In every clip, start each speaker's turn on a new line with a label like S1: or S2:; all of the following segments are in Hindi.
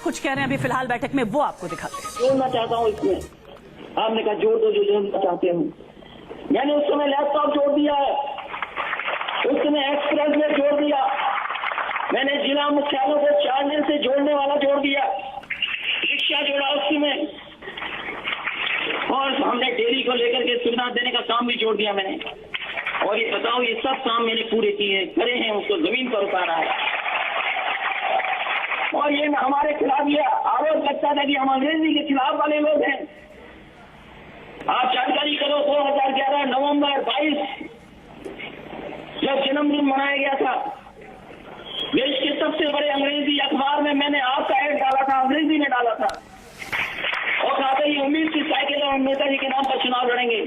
S1: कुछ कह रहे हैं अभी फिलहाल बैठक में, वो आपको दिखाते हैं।
S2: जोड़ना चाहता हूँ इसमें, आपने कहा जोड़ दो जो जोड़ना चाहते हो। मैंने उस समय लैपटॉप जोड़ दिया है, उस समय एक्सप्रेस में जोड़ दिया, मैंने जिला मुख्यालयों को 4 दिन से जोड़ने वाला जोड़ दिया, रिक्शा जोड़ा उस समय, और हमने डेयरी को लेकर के सुविधा देने का काम भी जोड़ दिया मैंने। और ये बताओ, ये सब काम मैंने पूरे किए करे हैं, उसको जमीन पर उतारा है। और ये हमारे खिलाफ ये आरोप लगता था कि हम अंग्रेजी के खिलाफ वाले लोग हैं। आप जानकारी करो, 2011 नवंबर 22 जब जन्मदिन मनाया गया था, देश के सबसे बड़े अंग्रेजी अखबार में मैंने आपका ऐड डाला था, अंग्रेजी में डाला था, और कहा था ये उम्मीद की साइकिल और नेताजी के नाम पर चुनाव लड़ेंगे।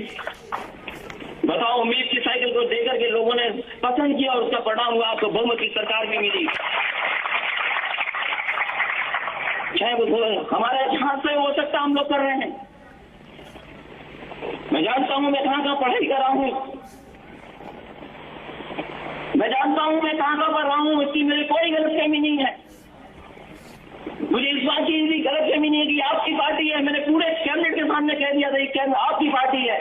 S2: बताओ, उम्मीद की साइकिल को देकर के लोगों ने पसंद किया और उसका परिणाम हुआ, आपको बहुमत की सरकार भी मिली। चाहे वो हमारे जहां से हो सकता हम लोग कर रहे हैं। मैं जानता हूं मैं कहां पढ़ाई कर रहा हूं, मैं जानता हूं मैं कहां पढ़ रहा हूं, इसकी मेरी कोई गलतफहमी नहीं है। मुझे इस बात की भी गलतफहमी नहीं है कि आपकी पार्टी है। मैंने पूरे कैबिनेट के सामने कह दिया था कि आपकी पार्टी है।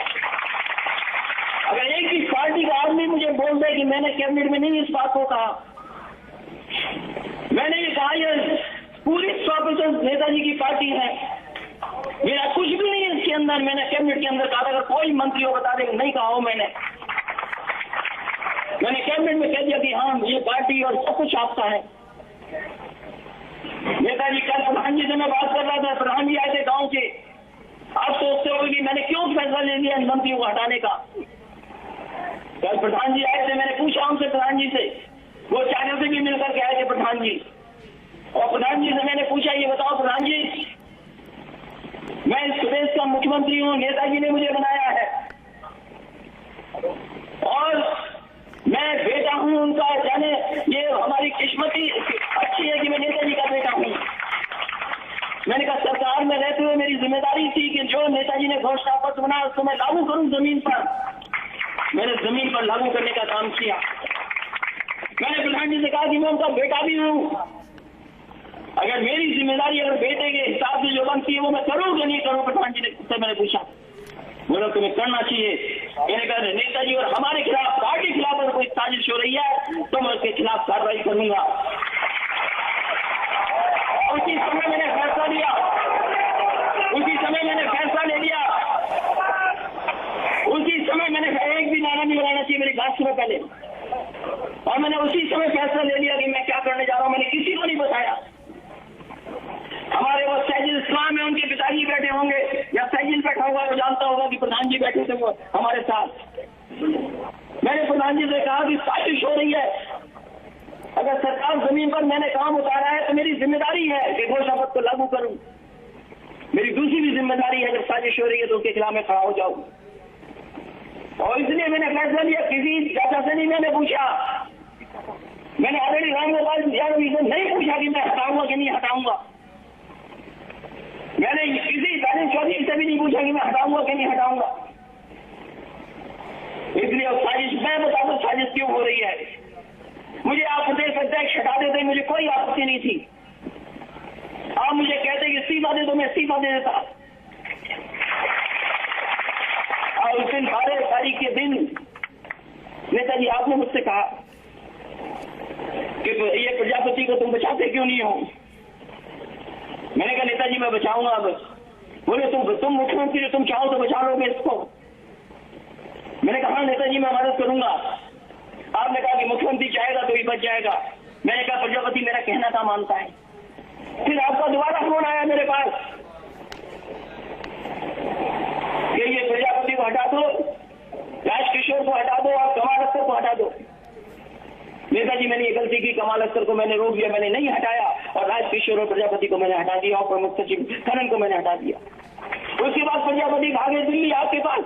S2: अगर एक ही पार्टी का आदमी मुझे बोल दे कि मैंने कैबिनेट में नहीं इस बात को कहा, मैंने ये कहा ये पूरी 100% नेताजी की पार्टी है, मेरा कुछ भी नहीं है इसके अंदर। मैंने कैबिनेट के अंदर कहा, अगर कोई मंत्री हो बता दे नहीं कहा हो मैंने कैबिनेट में कह दिया कि हाँ ये पार्टी और सब कुछ आपका है। नेताजी, कल प्रधान जी से मैं बात कर रहा था, प्रधान जी आए थे गांव के। आप सोचते हो कि मैंने क्यों फैसला ले लिया इन मंत्रियों को हटाने का। कल प्रधान जी आए थे, मैंने पूछा उनसे, प्रधान जी से, वो चाचा से भी मिलकर के आए थे प्रधान जी, और प्रधान जी से मैंने पूछा ये बताओ प्रधान जी, मैं इस प्रदेश का मुख्यमंत्री हूँ, नेताजी ने मुझे बनाया है, और मैं बेटा हूँ उनका, जाने ये हमारी किस्मत ही अच्छी है कि मैं नेताजी का बेटा हूँ। मैंने कहा सरकार में रहते हुए मेरी जिम्मेदारी थी कि जो नेताजी ने घोषणा पत्र बनाया उसको मैं लागू करूं जमीन पर। मैंने जमीन पर लागू करने का काम किया। मैंने प्रधान जी से कहा कि मैं उनका बेटा भी हूँ, अगर मेरी जिम्मेदारी अगर बेटे के हिसाब से जो बनती है वो मैं करूँ कि नहीं करूँ। प्रधान जी से मैंने पूछा, बोला तुम्हें करना चाहिए। मैंने कहा नेताजी और हमारे खिलाफ, पार्टी के खिलाफ अगर कोई साजिश हो रही है तो मैं उसके खिलाफ कार्रवाई करूंगा। उसी समय मैंने फैसला लिया, उसी समय मैंने फैसला ले लिया, उसी समय मैंने एक भी नारा नहीं बनाना चाहिए मेरी बात सुनो पहले, और मैंने उसी समय फैसला ले लिया कि मैं क्या करने जा रहा हूं। मैंने किसी को नहीं बताया। हमारे वो सैजिल इस्लाम में उनके पिताजी बैठे होंगे या सैजिल बैठा होगा, वो जानता होगा कि प्रधान जी बैठे थे वो हमारे साथ। मैंने प्रधान जी से कहा कि साजिश हो रही है, अगर सरकार जमीन पर मैंने काम उतारा है तो मेरी जिम्मेदारी है कि घोषणा पत्र को लागू करूं। मेरी दूसरी भी जिम्मेदारी है, जब साजिश हो रही है तो उसके खिलाफ मैं खड़ा हो जाऊं। और इसलिए मैंने फैसला लिया, किसी चाचा से नहीं मैंने पूछा, मैंने ऑलरेडी राम गोपाल यादव से नहीं पूछा कि मैं हटाऊंगा कि नहीं हटाऊंगा। मैंने किसी दानिश चौधरी से भी नहीं पूछा कि मैं हटाऊंगा कि नहीं हटाऊंगा। इसलिए साजिश, मैं बता दूं साजिश क्यों हो रही है। मुझे आप प्रदेश अध्यक्ष हटा देते, मुझे कोई आपत्ति नहीं थी। आप मुझे कहते कि इस्तीफा दे दो, मैं इस्तीफा दे देता। और उस दिन 12 तारीख के दिन नेताजी आपने मुझसे कहा कि ये प्रजापति को तुम बचाते क्यों नहीं हो। मैंने कहा नेताजी मैं बचाऊंगा। अब बोले तुम मुख्यमंत्री हो, तुम चाहो तो बचा लोगे इसको। मैंने कहा नेताजी मैं मदद करूंगा। आपने कहा कि मुख्यमंत्री चाहेगा तो ही बच जाएगा। मैंने कहा प्रजापति मेरा कहना था मानता है। फिर आपका दोबारा फोन आया मेरे पास कि ये प्रजापति को हटा दो, राजकिशोर को हटा दो और कमाल अख्तर को हटा दो। नेताजी मैंने ये गलती की, कमाल अख्तर को मैंने रोक दिया, मैंने नहीं हटाया, और राजकिशोर और प्रजापति को मैंने हटा दिया, और प्रमुख सचिव खनन को मैंने हटा दिया। उसके बाद प्रजापति भागे दिल्ली आपके पास,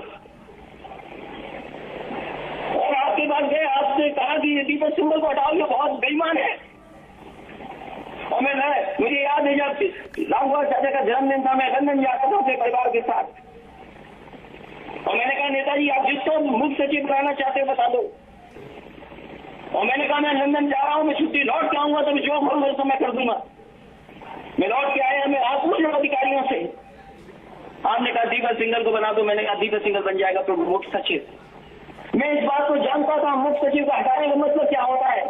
S2: और आपके पास गए, आपसे कहा कि दीपक सिंघल को हटाओ, ये बहुत बेईमान है। और मुझे याद है जब रामगोपाल चाचा का जन्मदिन था, मैं लंदन जाता था अपने परिवार के साथ, और मैंने कहा नेताजी आप जिसको मुख्य सचिव बनाना चाहते हो बता दो। और मैंने कहा मैं लंदन जा रहा हूँ, मैं छुट्टी लौट के आऊंगा, तो जो बोलूंगा तो मैं कर दूंगा। मैं लौट के लो अधिकारियों से। आपने कहा दीपक सिंघल को बना दो, मैंने कहा दीपक सिंघल बन जाएगा प्रमुख मुख्य सचिव। मैं इस बात को जानता था मुख्य सचिव का हटाने का मतलब क्या होता है,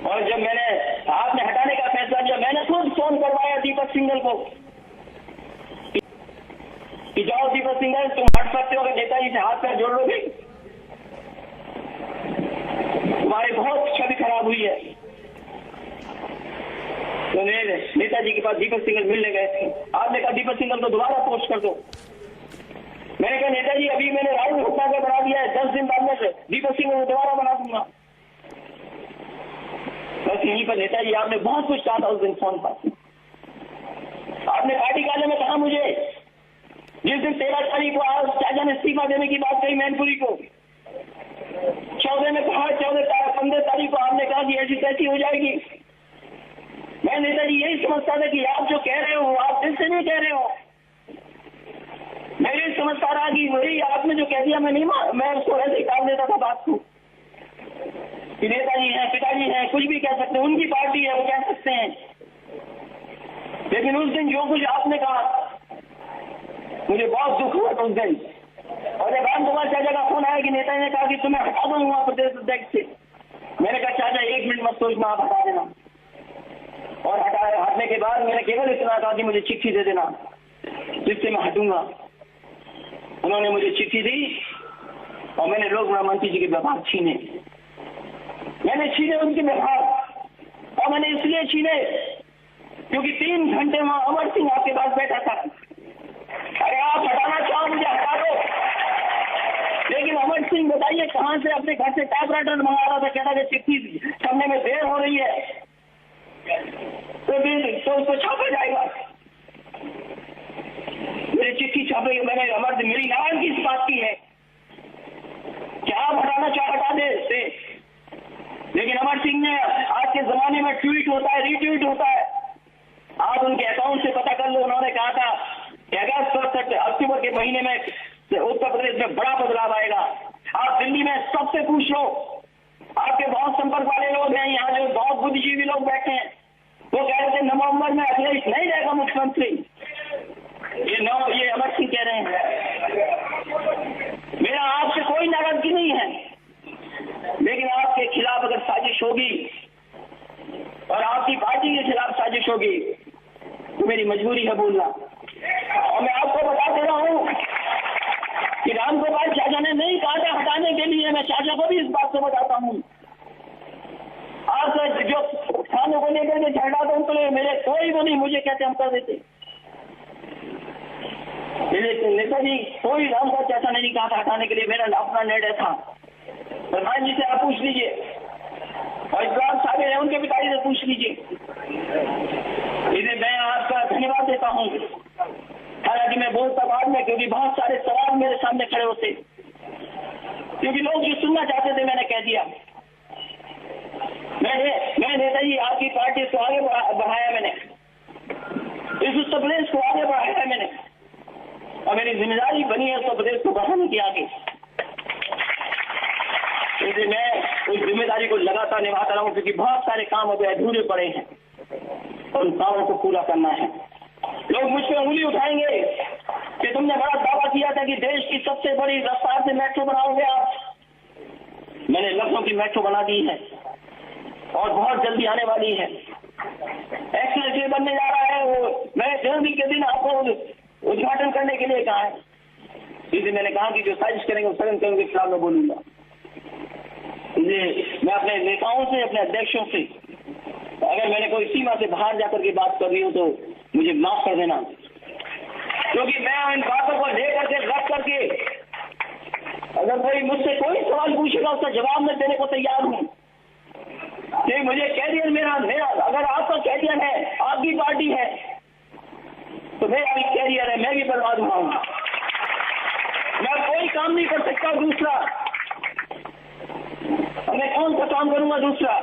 S2: और जब मैंने आपने हटाने का फैसला किया, मैंने खुद फोन करवाया दीपक सिंघल को कि जाओ दीपक सिंघल तुम हट सकते हो, अगर नेताजी से हाथ पैर जोड़ लोगे तुम्हारी बहुत छवि खराब हुई है। तो मेरे नेताजी के पास दीपक सिंघल मिलने गए थे। आपने कहा दीपक सिंघल को दोबारा पोस्ट कर दो। मैंने कहा नेताजी अभी मैंने राहुल हुक्का को बना दिया है, 10 दिन बाद में दीपक सिंघल को दोबारा बना दूंगा। बस यहीं पर नेताजी आपने बहुत कुछ कहा था उस दिन फोन पर। आपने पार्टी कार्यालय में कहा मुझे, जिस दिन 13 तारीख को आज चाचा ने इस्तीफा देने की बात कही मैनपुरी को, 14 में कहा, 15 तारीख को आपने कहा कि ऐसी तैसी हो जाएगी। मैं नेताजी यही समझता था कि आप जो कह रहे हो आप दिल से नहीं कह रहे हो। मैं यही समझता रहा कि वही आपने जो कह दिया मैं उसको ऐसे टाल देता था बात को कि नेताजी हैं, पिताजी हैं, कुछ भी कह सकते हैं, उनकी पार्टी है वो कह सकते हैं। लेकिन उस दिन जो कुछ आपने कहा मुझे बहुत दुख हुआ उस दिन। और जब राम कुमार चाचा का फोन आया कि नेताजी ने कहा कि तुम्हें हटा दूंगा प्रदेश अध्यक्ष से, मैंने कहा चाचा 1 मिनट मत सोचना, आप हटा देना। और हटने के बाद मैंने केवल इतना कहा कि मुझे चिट्ठी दे देना जिससे मैं हटूंगा। उन्होंने मुझे चिट्ठी दी और मैंने लोक मंत्री जी के व्यवहार छीने। मैंने छीने उनके व्यवहार, और मैंने इसलिए छीने क्योंकि 3 घंटे वहां अमर सिंह आपके पास बैठा था। अरे आप हटाना चाहो मुझे हटा दो, लेकिन अमर सिंह बताइए कहां से अपने घर से टाइपराइटर मंगा रहा था, कहता था चिट्ठी छपने में देर हो रही है तो उसको छापा जाएगा। मेरी चिट्ठी छापेगी, मैंने अमर सिंह मेरी नाराजगी इस बात की है कि आप हटाना चाहो हटा दे। लेकिन अमर सिंह ने, आज के जमाने में ट्वीट होता है, रीट्वीट होता है, आप उनके अकाउंट से पता कर लो। उन्होंने कहा था कि अक्टूबर के महीने में उत्तर प्रदेश में बड़ा बदलाव आएगा। आप दिल्ली में सबसे पूछ लो, आपके बहुत संपर्क वाले लोग हैं यहाँ, जो बहुत बुद्धिजीवी लोग बैठे हैं, वो कह रहे थे नवंबर में अखिलेश नहीं रहेगा मुख्यमंत्री। ये अमर सिंह कह रहे हैं। मेरा आपसे कोई नाराजगी नहीं है, लेकिन आपके खिलाफ अगर साजिश होगी और आपकी पार्टी के खिलाफ साजिश होगी तो मेरी मजबूरी है बोलना। और मैं आपको बता दे रहा हूं कि रामगोपाल चाचा ने नहीं कहा था हटाने के लिए, मैं चाचा को भी इस बात से बताता हूं। आप जो थानों को लेकर के झगड़ा था उनको मेरे कोई वो नहीं, मुझे कहते हम कर देते। नेताजी कोई रामगोपाल चाचा ने नहीं कहा था हटाने के लिए, मेरा अपना निर्णय था। प्रधान जी से आप पूछ लीजिए, और इब्राहिम साहब है उनके पिताजी से पूछ लीजिए। इसे मैं आपका धन्यवाद देता हूँ। हालांकि मैं बोलता बाद में, क्योंकि बहुत सारे सवाल मेरे सामने खड़े होते, क्योंकि लोग जो सुनना चाहते थे मैंने कह दिया। मैं नेताजी आपकी पार्टी को आगे बढ़ाया, मैंने इस उत्तर प्रदेश को आगे बढ़ाया है मैंने, और मेरी जिम्मेदारी बनी है उत्तर प्रदेश को बढ़ाने की आगे। इसलिए मैं उस जिम्मेदारी को लगातार निभाता रहा हूँ, क्योंकि बहुत सारे काम अभी अधूरे पड़े हैं, उन कामों को पूरा करना है। लोग मुझ पर उंगली उठाएंगे कि तुमने बड़ा दावा किया था कि देश की सबसे बड़ी रफ्तार से मेट्रो बनाओगे आप। मैंने लखनऊ की मेट्रो बना दी है और बहुत जल्दी आने वाली है। एक्सप्रेस बनने जा रहा है, वो मैं जल्दी के दिन आपको उद्घाटन करने के लिए कहा है। इसलिए मैंने कहा कि जो साजिश करेंगे सदन के खिलाफ मैं बोलूंगा। इसलिए मैं अपने नेताओं से, अपने अध्यक्षों से, अगर मैंने कोई सीमा से बाहर जाकर के बात कर रही हूँ तो मुझे माफ कर देना, क्योंकि मैं इन बातों को लेकर के रख करके अगर कोई मुझसे कोई सवाल पूछेगा उसका जवाब मैं देने को तैयार हूँ। नहीं, मुझे कैरियर मेरा अगर आपका कैरियर है, आपकी पार्टी है, तो मेरा भी कैरियर है, मैं भी बर्बाद हुआ हूँ। मैं कोई काम नहीं कर सकता दूसरा, मैं कौन सा काम करूंगा दूसरा।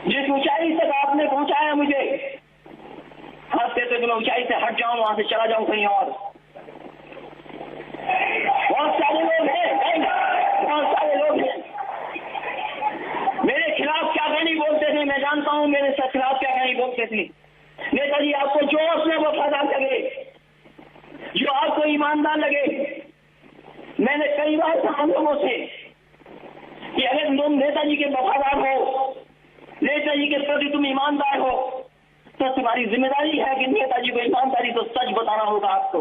S2: जिस ऊंचाई तक आपने पहुंचाया मुझे, हाथ कहते तो मैं ऊंचाई से हट जाऊं, वहां से चला जाऊं कहीं और। बहुत सारे लोग हैं, बहुत सारे लोग हैं मेरे खिलाफ क्या कहानी बोलते थे, मैं जानता हूं मेरे खिलाफ क्या कहानी बोलते थे। नेताजी आपको जो उसमें वफादार लगे, जो आपको ईमानदार लगे, मैंने कई बार कहा लोगों से कि अगर तुम नेताजी के वफादार हो, नेताजी के प्रति तुम ईमानदार हो, तो तुम्हारी जिम्मेदारी है कि नेताजी को ईमानदारी तो सच बताना होगा आपको।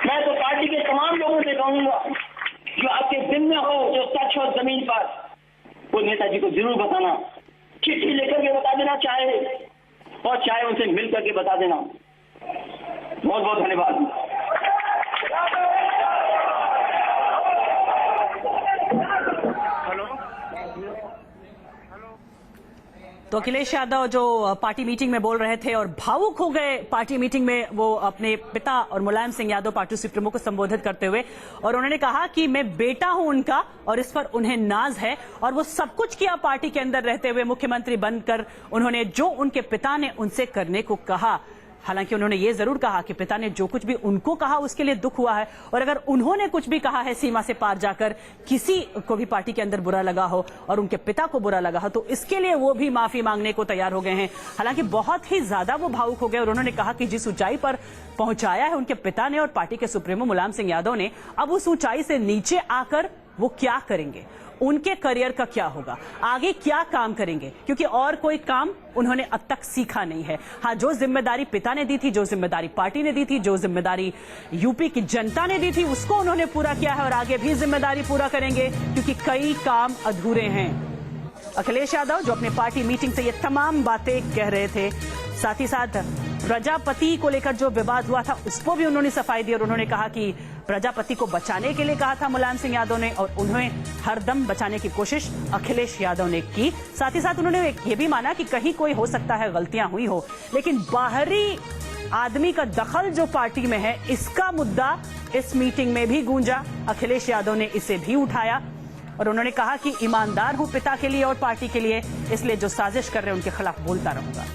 S2: मैं तो पार्टी के तमाम लोगों से कहूंगा जो आपके दिल में हो, जो सच हो जमीन पर, वो नेताजी को जरूर बताना। चिट्ठी लेकर के बता देना चाहे, और चाहे उनसे मिल करके बता देना। बहुत बहुत धन्यवाद।
S1: तो अखिलेश यादव जो पार्टी मीटिंग में बोल रहे थे और भावुक हो गए पार्टी मीटिंग में, वो अपने पिता और मुलायम सिंह यादव पार्टी सुप्रीमो को संबोधित करते हुए, और उन्होंने कहा कि मैं बेटा हूं उनका और इस पर उन्हें नाज है, और वो सब कुछ किया पार्टी के अंदर रहते हुए, मुख्यमंत्री बनकर उन्होंने जो उनके पिता ने उनसे करने को कहा। हालांकि उन्होंने ये जरूर कहा कि पिता ने जो कुछ भी उनको कहा उसके लिए दुख हुआ है, और अगर उन्होंने कुछ भी कहा है सीमा से पार जाकर, किसी को भी पार्टी के अंदर बुरा लगा हो और उनके पिता को बुरा लगा हो, तो इसके लिए वो भी माफी मांगने को तैयार हो गए हैं। हालांकि बहुत ही ज्यादा वो भावुक हो गए और उन्होंने कहा कि जिस ऊंचाई पर पहुंचाया है उनके पिता ने और पार्टी के सुप्रीमो मुलायम सिंह यादव ने, अब उस ऊंचाई से नीचे आकर वो क्या करेंगे, उनके करियर का क्या होगा, आगे क्या काम करेंगे, क्योंकि और कोई काम उन्होंने अब तक सीखा नहीं है। हाँ, जो जिम्मेदारी पिता ने दी थी, जो जिम्मेदारी पार्टी ने दी थी, जो जिम्मेदारी यूपी की जनता ने दी थी, उसको उन्होंने पूरा किया है और आगे भी जिम्मेदारी पूरा करेंगे, क्योंकि कई काम अधूरे हैं। अखिलेश यादव जो अपने पार्टी मीटिंग से ये तमाम बातें कह रहे थे, साथ ही साथ प्रजापति को लेकर जो विवाद हुआ था उसको भी उन्होंने सफाई दी और उन्होंने कहा कि प्रजापति को बचाने के लिए कहा था मुलायम सिंह यादव ने, और उन्हें हरदम बचाने की कोशिश अखिलेश यादव ने की। साथ ही साथ उन्होंने ये भी माना कि कहीं कोई हो सकता है गलतियां हुई हो, लेकिन बाहरी आदमी का दखल जो पार्टी में है, इसका मुद्दा इस मीटिंग में भी गूंजा। अखिलेश यादव ने इसे भी उठाया और उन्होंने कहा कि ईमानदार हूं पिता के लिए और पार्टी के लिए, इसलिए जो साजिश कर रहे हैं उनके खिलाफ बोलता रहूंगा।